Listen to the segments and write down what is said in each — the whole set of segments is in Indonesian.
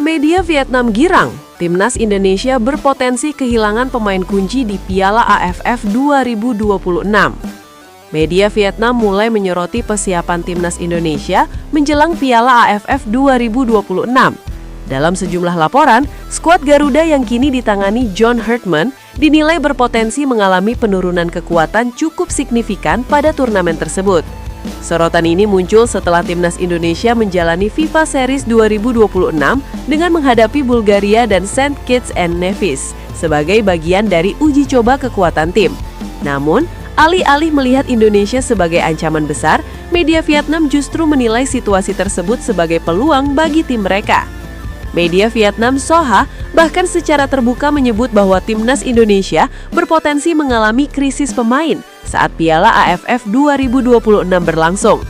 Media Vietnam girang, timnas Indonesia berpotensi kehilangan pemain kunci di Piala AFF 2026. Media Vietnam mulai menyoroti persiapan timnas Indonesia menjelang Piala AFF 2026. Dalam sejumlah laporan, skuad Garuda yang kini ditangani John Herdman dinilai berpotensi mengalami penurunan kekuatan cukup signifikan pada turnamen tersebut. Sorotan ini muncul setelah timnas Indonesia menjalani FIFA Series 2026 dengan menghadapi Bulgaria dan Saint Kitts and Nevis sebagai bagian dari uji coba kekuatan tim. Namun, alih-alih melihat Indonesia sebagai ancaman besar, media Vietnam justru menilai situasi tersebut sebagai peluang bagi tim mereka. Media Vietnam Soha bahkan secara terbuka menyebut bahwa timnas Indonesia berpotensi mengalami krisis pemain saat Piala AFF 2026 berlangsung.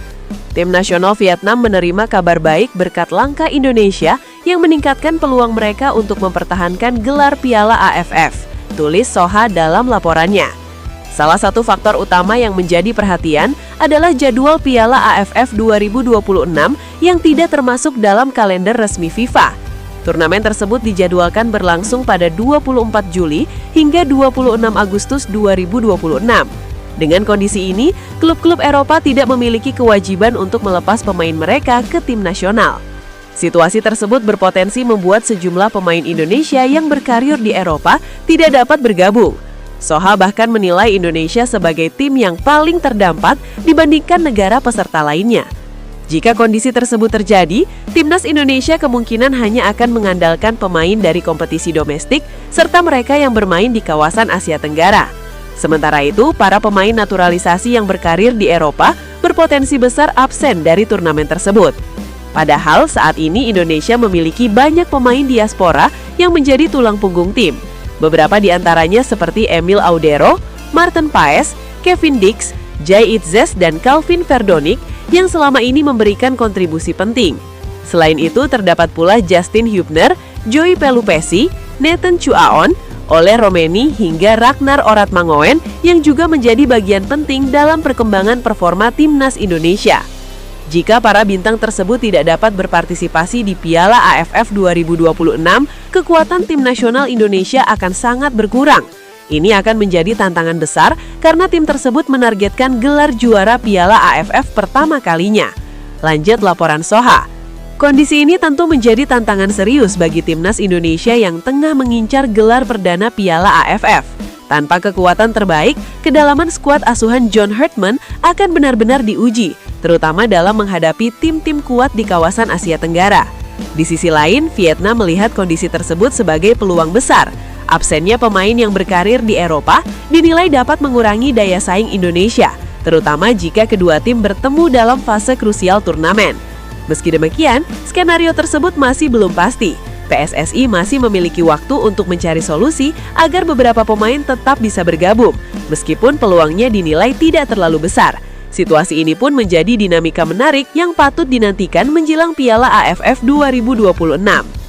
Tim nasional Vietnam menerima kabar baik berkat langkah Indonesia yang meningkatkan peluang mereka untuk mempertahankan gelar Piala AFF, tulis Soha dalam laporannya. Salah satu faktor utama yang menjadi perhatian adalah jadwal Piala AFF 2026 yang tidak termasuk dalam kalender resmi FIFA. Turnamen tersebut dijadwalkan berlangsung pada 24 Juli hingga 26 Agustus 2026. Dengan kondisi ini, klub-klub Eropa tidak memiliki kewajiban untuk melepas pemain mereka ke tim nasional. Situasi tersebut berpotensi membuat sejumlah pemain Indonesia yang berkarir di Eropa tidak dapat bergabung. Soha bahkan menilai Indonesia sebagai tim yang paling terdampak dibandingkan negara peserta lainnya. Jika kondisi tersebut terjadi, timnas Indonesia kemungkinan hanya akan mengandalkan pemain dari kompetisi domestik serta mereka yang bermain di kawasan Asia Tenggara. Sementara itu, para pemain naturalisasi yang berkarir di Eropa berpotensi besar absen dari turnamen tersebut. Padahal saat ini Indonesia memiliki banyak pemain diaspora yang menjadi tulang punggung tim. Beberapa di antaranya seperti Emil Audero, Marten Paes, Kevin Dix, Jai Itzes, dan Calvin Verdonik yang selama ini memberikan kontribusi penting. Selain itu, terdapat pula Justin Hubner, Joey Pelupesi, Nathan Chuaon, Ole Romeni, hingga Ragnar Oratmangoen yang juga menjadi bagian penting dalam perkembangan performa timnas Indonesia. Jika para bintang tersebut tidak dapat berpartisipasi di Piala AFF 2026, kekuatan tim nasional Indonesia akan sangat berkurang. Ini akan menjadi tantangan besar karena tim tersebut menargetkan gelar juara Piala AFF pertama kalinya. Lanjut laporan Soha. Kondisi ini tentu menjadi tantangan serius bagi timnas Indonesia yang tengah mengincar gelar perdana Piala AFF. Tanpa kekuatan terbaik, kedalaman skuad asuhan John Herdman akan benar-benar diuji, terutama dalam menghadapi tim-tim kuat di kawasan Asia Tenggara. Di sisi lain, Vietnam melihat kondisi tersebut sebagai peluang besar. Absennya pemain yang berkarir di Eropa dinilai dapat mengurangi daya saing Indonesia, terutama jika kedua tim bertemu dalam fase krusial turnamen. Meski demikian, skenario tersebut masih belum pasti. PSSI masih memiliki waktu untuk mencari solusi agar beberapa pemain tetap bisa bergabung, meskipun peluangnya dinilai tidak terlalu besar. Situasi ini pun menjadi dinamika menarik yang patut dinantikan menjelang Piala AFF 2026.